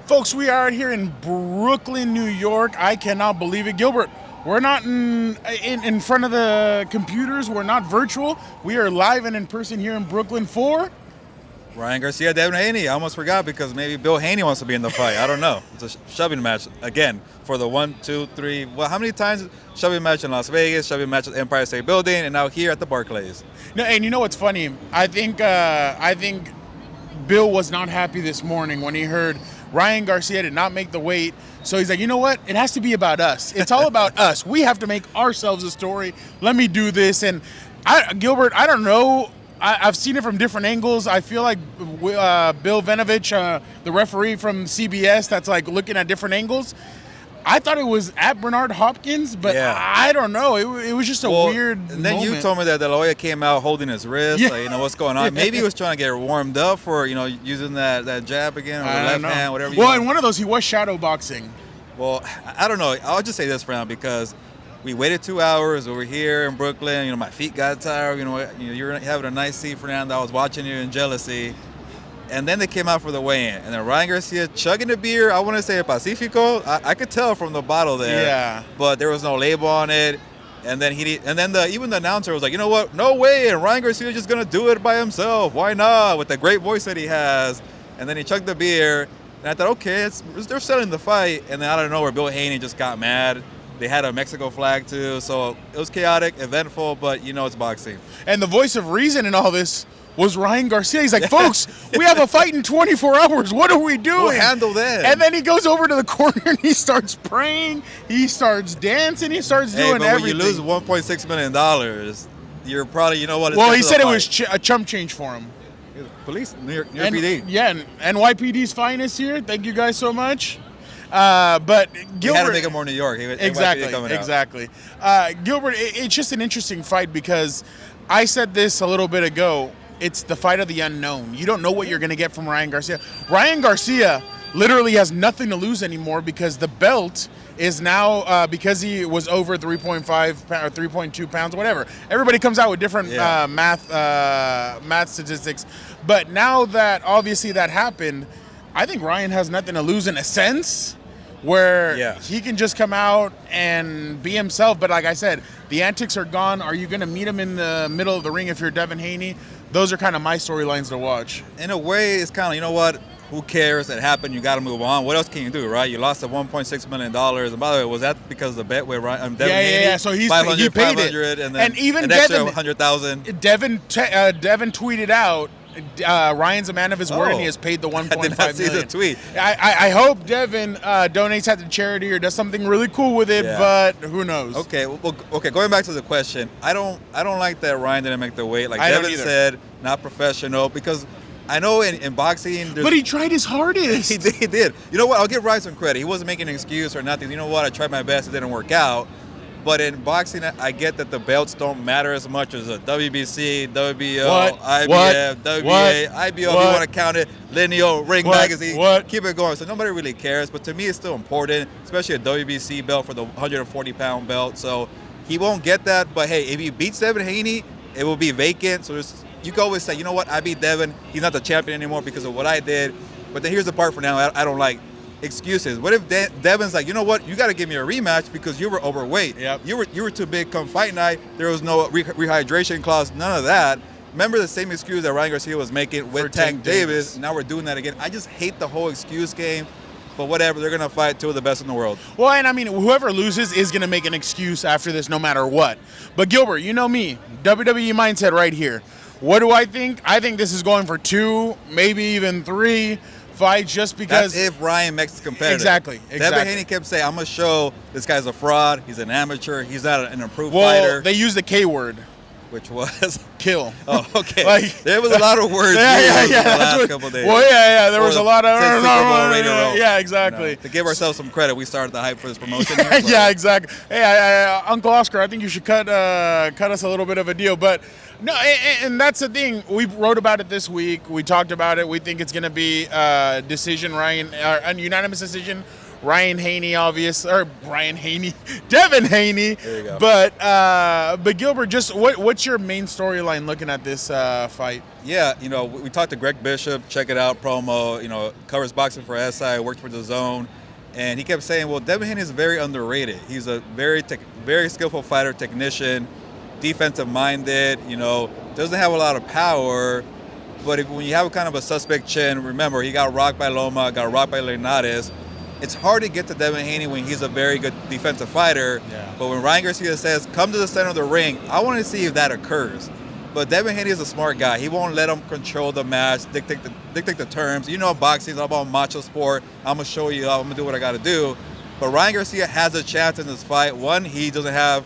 Folks, we are out here in Brooklyn, New York. I cannot believe it. Gilbert, we're not in front of the computers. We're not virtual. We are live and in person here in Brooklyn for... Ryan Garcia, Devin Haney. I almost forgot because maybe Bill Haney wants to be in the fight. I don't know. It's a shoving match again for the 1, 2, 3. Well, how many times shoving match in Las Vegas, shoving match at the Empire State Building, and now here at the Barclays? No, and you know what's funny? I think Bill was not happy this morning when he heard Ryan Garcia did not make the weight. So he's like, you know what? It has to be about us. It's all about us. We have to make ourselves a story. Let me do this. And Gilbert, I don't know. I've seen it from different angles. I feel like Bill Vinovich, the referee from CBS, that's like looking at different angles. I thought it was at Bernard Hopkins, but yeah. I don't know. It was just a weird And then moment. You told me that De La Hoya came out holding his wrist. Yeah. Like, what's going on? Maybe he was trying to get warmed up for, using that jab again, or the left hand, whatever you want. In one of those, he was shadow boxing. Well, I don't know. I'll just say this for now because we waited 2 hours over here in Brooklyn. My feet got tired. You're having a nice seat, Fernando. I was watching you in jealousy. And then they came out for the weigh-in. And then Ryan Garcia chugging the beer. I want to say Pacifico. I could tell from the bottle there. Yeah. But there was no label on it. And then even the announcer was like, you know what? No way. And Ryan Garcia's just going to do it by himself. Why not? With the great voice that he has. And then he chugged the beer. And I thought, okay, they're selling the fight. And then out of nowhere, Bill Haney just got mad. They had a Mexico flag, too. So it was chaotic, eventful, but it's boxing. And the voice of reason in all this was Ryan Garcia. He's like, folks, we have a fight in 24 hours. What are we doing? We'll handle that. And then he goes over to the corner and he starts praying. He starts dancing. He starts doing everything. When you lose $1.6 million, you're probably, Well, he said it was a chump change for him. Police, near PD. Yeah, and NYPD's finest here. Thank you guys so much. But Gilbert, he had to make it more New York. Exactly. Gilbert, it's just an interesting fight because I said this a little bit ago. It's the fight of the unknown. You don't know what you're going to get from Ryan Garcia. Ryan Garcia literally has nothing to lose anymore because the belt is now, because he was over 3.5 or 3.2 pounds, whatever. Everybody comes out with different math statistics. But now that obviously that happened, I think Ryan has nothing to lose in a sense where he can just come out and be himself. But like I said, the antics are gone. Are you going to meet him in the middle of the ring if you're Devin Haney? Those are kind of my storylines to watch. In a way, it's kind of, who cares? It happened. You got to move on. What else can you do, right? You lost the $1.6 million. And by the way, was that because of the bet with Devin Haney? Yeah. So he paid 500, it. And then even an Devin, extra 100,000. Devin tweeted out, Ryan's a man of his word, and he has paid the $1.5 million. I did not see the tweet. I hope Devin donates that to charity or does something really cool with it, but who knows? Okay, going back to the question, I don't like that Ryan didn't make the weight. Like Devin said, not professional, because I know in boxing... But he tried his hardest. He did. You know what? I'll give Ryan some credit. He wasn't making an excuse or nothing. You know what? I tried my best. It didn't work out. But in boxing, I get that the belts don't matter as much as a WBC, WBO, IBF, WBA, IBO, if you want to count it, Lineal, Ring Magazine, keep it going. So nobody really cares. But to me, it's still important, especially a WBC belt for the 140-pound belt. So he won't get that. But, hey, if he beats Devin Haney, it will be vacant. So you can always say, you know what, I beat Devin. He's not the champion anymore because of what I did. But then here's the part for now I don't like. Excuses. What if Devin's like, you know what? You got to give me a rematch because you were overweight. Yep. You were too big come fight night. There was no rehydration clause. None of that. Remember the same excuse that Ryan Garcia was making with Tank Davis. Now we're doing that again. I just hate the whole excuse game. But whatever, they're going to fight two of the best in the world. Well, and I mean, whoever loses is going to make an excuse after this no matter what. But Gilbert, you know me, WWE mindset right here. What do I think? I think this is going for 2, maybe even 3 fights just because... That's if Ryan makes it competitive. Exactly. Devin Haney kept saying, I'm going to show this guy's a fraud. He's an amateur. He's not an improved fighter. Well, they used the K word. Which was? Kill. Oh, okay. There was a lot of words used the last couple of days. Well, there was a lot of... Yeah, exactly. To give ourselves some credit, we started the hype for this promotion here. Yeah, exactly. Hey, Uncle Oscar, I think you should cut us a little bit of a deal. But no, and that's the thing. We wrote about it this week. We talked about it. We think it's going to be a decision, a unanimous decision. Ryan Haney, Devin Haney. There you go. But Gilbert, just what's your main storyline looking at this fight? Yeah, we talked to Greg Bishop. Check it out, promo. Covers boxing for SI, worked for the Zone, and he kept saying, "Well, Devin Haney is very underrated. He's a very skillful fighter, technician, defensive minded. Doesn't have a lot of power." But when you have kind of a suspect chin, remember, he got rocked by Loma, got rocked by Linares. It's hard to get to Devin Haney when he's a very good defensive fighter. Yeah. But when Ryan Garcia says, come to the center of the ring, I want to see if that occurs. But Devin Haney is a smart guy. He won't let him control the match, dictate the terms. Boxing is all about macho sport. I'm going to show you, I'm going to do what I got to do. But Ryan Garcia has a chance in this fight. One, he doesn't have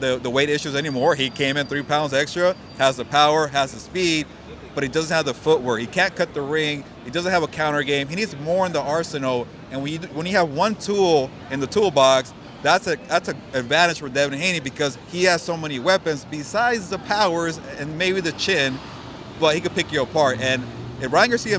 the weight issues anymore. He came in 3 pounds extra, has the power, has the speed, but he doesn't have the footwork. He can't cut the ring. He doesn't have a counter game. He needs more in the arsenal. And when you have one tool in the toolbox, that's an advantage for Devin Haney because he has so many weapons besides the powers and maybe the chin, but he could pick you apart. And if Ryan Garcia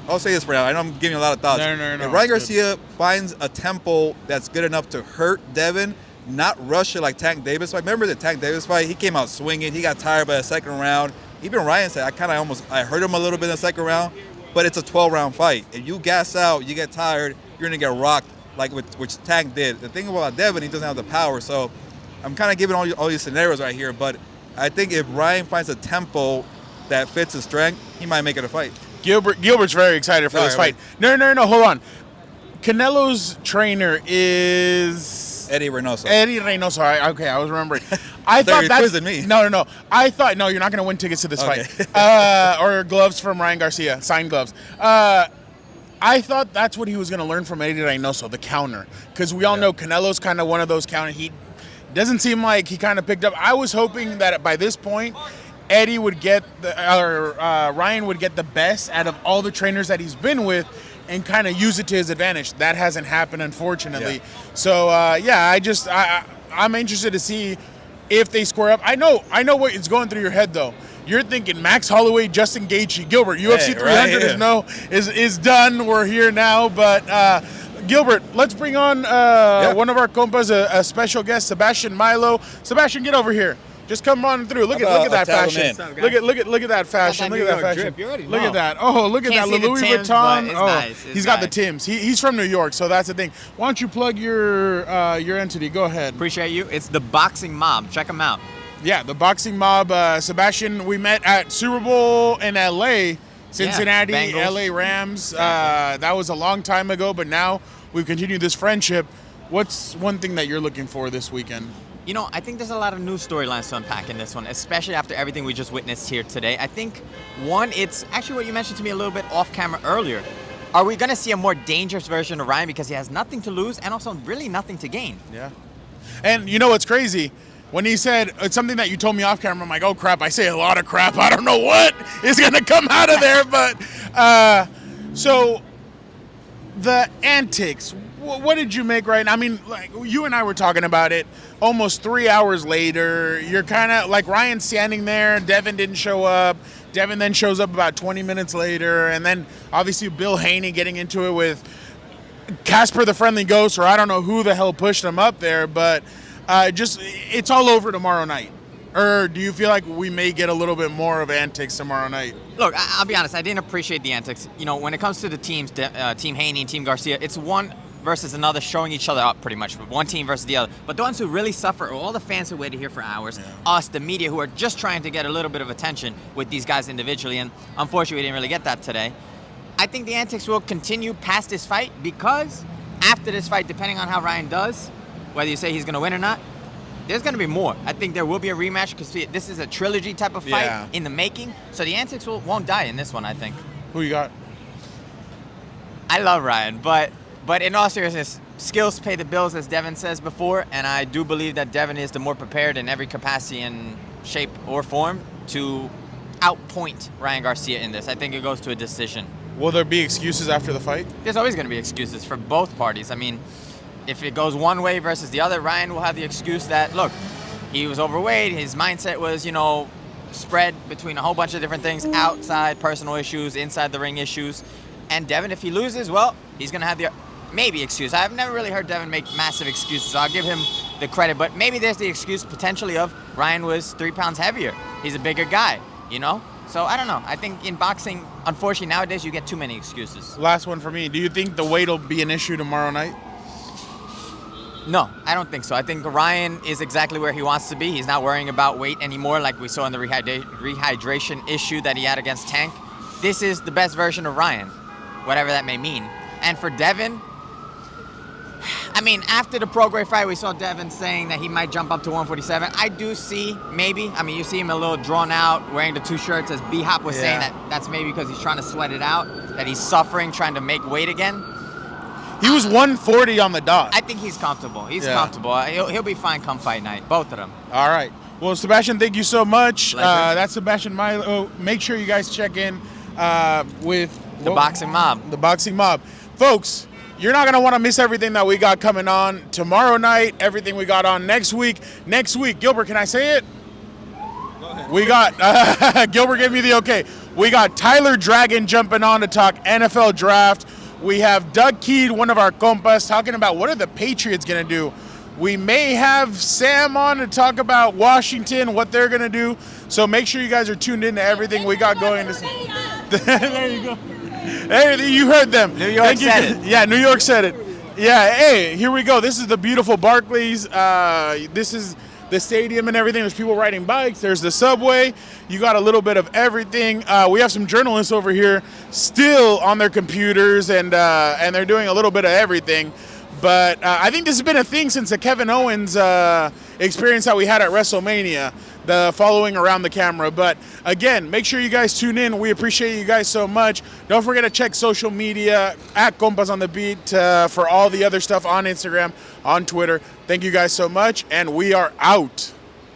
I'll say this for now. I know I'm giving you a lot of thoughts. No. If Ryan Garcia finds a tempo that's good enough to hurt Devin, not rush it like Tank Davis fight. Remember the Tank Davis fight? He came out swinging. He got tired by the second round. Even Ryan said, I hurt him a little bit in the second round, but it's a 12-round fight. If you gas out, you get tired, you're going to get rocked like which Tank did. The thing about Devin, he doesn't have the power. So I'm kind of giving all these scenarios right here, but I think if Ryan finds a tempo that fits his strength, he might make it a fight. Gilbert's very excited for this fight. No, hold on. Canelo's trainer is Eddie Reynoso. I was remembering. I thought that's quizzing me. No. I thought you're not going to win tickets to this fight. Or gloves from Ryan Garcia, signed gloves. I thought that's what he was going to learn from Eddie Reynoso, the counter, because we all know Canelo's kind of one of those counter. He doesn't seem like he kind of picked up. I was hoping that by this point, Eddie would get Ryan would get the best out of all the trainers that he's been with and kind of use it to his advantage. That hasn't happened, unfortunately. Yeah. So, I'm interested to see if they square up. I know what is going through your head, though. You're thinking Max Holloway, Justin Gaethje, Gilbert. UFC 300 is done. We're here now. But, Gilbert, let's bring on one of our compas, a special guest, Sebastian Milo. Sebastian, get over here. Just come on through. Look at that fashion. Look at that fashion. Look at that fashion. Look at that. Oh, look at that. Louis Vuitton. Oh, nice. He's got the Timbs. He's from New York, so that's the thing. Why don't you plug your entity? Go ahead. Appreciate you. It's the Boxing Mob. Check them out. Yeah, the Boxing Mob. Sebastian, we met at Super Bowl in LA, Cincinnati, LA Rams. That was a long time ago, but now we've continued this friendship. What's one thing that you're looking for this weekend? I think there's a lot of new storylines to unpack in this one, especially after everything we just witnessed here today. I think, one, it's actually what you mentioned to me a little bit off camera earlier. Are we going to see a more dangerous version of Ryan because he has nothing to lose and also really nothing to gain? Yeah. And you know what's crazy? When he said it's something that you told me off camera, I'm like, oh, crap, I say a lot of crap. I don't know what is going to come out of there. But so the antics, what did you make right now? I mean, like you and I were talking about it almost 3 hours later. You're kind of like Ryan standing there. Devin didn't show up. Devin then shows up about 20 minutes later. And then obviously Bill Haney getting into it with Casper the Friendly Ghost, or I don't know who the hell pushed him up there. But it's all over tomorrow night. Or do you feel like we may get a little bit more of antics tomorrow night? Look, I'll be honest. I didn't appreciate the antics. When it comes to the teams, Team Haney and Team Garcia, it's one versus another, showing each other up pretty much, one team versus the other. But the ones who really suffer are all the fans who waited here for hours, us, the media, who are just trying to get a little bit of attention with these guys individually, and unfortunately we didn't really get that today. I think the antics will continue past this fight because after this fight, depending on how Ryan does, whether you say he's going to win or not, there's going to be more. I think there will be a rematch because this is a trilogy type of fight in the making, so the antics won't die in this one, I think. Who you got? I love Ryan, but in all seriousness, skills pay the bills, as Devin says before, and I do believe that Devin is the more prepared in every capacity and shape or form to outpoint Ryan Garcia in this. I think it goes to a decision. Will there be excuses after the fight? There's always going to be excuses for both parties. I mean, if it goes one way versus the other, Ryan will have the excuse that, look, he was overweight, his mindset was, spread between a whole bunch of different things, outside personal issues, inside the ring issues. And Devin, if he loses, well, he's going to have the maybe excuse. I've never really heard Devin make massive excuses, so I'll give him the credit. But maybe there's the excuse potentially of Ryan was 3 pounds heavier. He's a bigger guy, you know? So I don't know. I think in boxing, unfortunately, nowadays you get too many excuses. Last one for me. Do you think the weight will be an issue tomorrow night? No, I don't think so. I think Ryan is exactly where he wants to be. He's not worrying about weight anymore like we saw in the rehydration issue that he had against Tank. This is the best version of Ryan, whatever that may mean. And for Devin, I mean, after the pro-grade fight, we saw Devin saying that he might jump up to 147. I do see, maybe. I mean, you see him a little drawn out, wearing the 2 shirts, as B-Hop was saying that's maybe because he's trying to sweat it out, that he's suffering, trying to make weight again. He was 140 on the dot. I think he's comfortable. He's comfortable. He'll be fine come fight night, both of them. All right. Well, Sebastian, thank you so much. Pleasure. That's Sebastian Milo. Make sure you guys check in with The Boxing Mob. The Boxing Mob. Folks, you're not going to want to miss everything that we got coming on tomorrow night, everything we got on next week. Next week, Gilbert, can I say it? Go ahead. We got, Gilbert gave me the okay. We got Tyler Dragon jumping on to talk NFL draft. We have Doug Keed, one of our compas, talking about what are the Patriots going to do. We may have Sam on to talk about Washington, what they're going to do. So make sure you guys are tuned in to everything we got going. There you go. Hey, you heard them. New York said it. Yeah, New York said it. Yeah, hey, here we go. This is the beautiful Barclays. This is the stadium and everything. There's people riding bikes. There's the subway. You got a little bit of everything. We have some journalists over here still on their computers, and they're doing a little bit of everything. But I think this has been a thing since the Kevin Owens experience that we had at WrestleMania, the following around the camera. But again, make sure you guys tune in. We appreciate you guys so much. Don't forget to check social media at Compas on the Beat for all the other stuff on Instagram, on Twitter. Thank you guys so much, and we are out.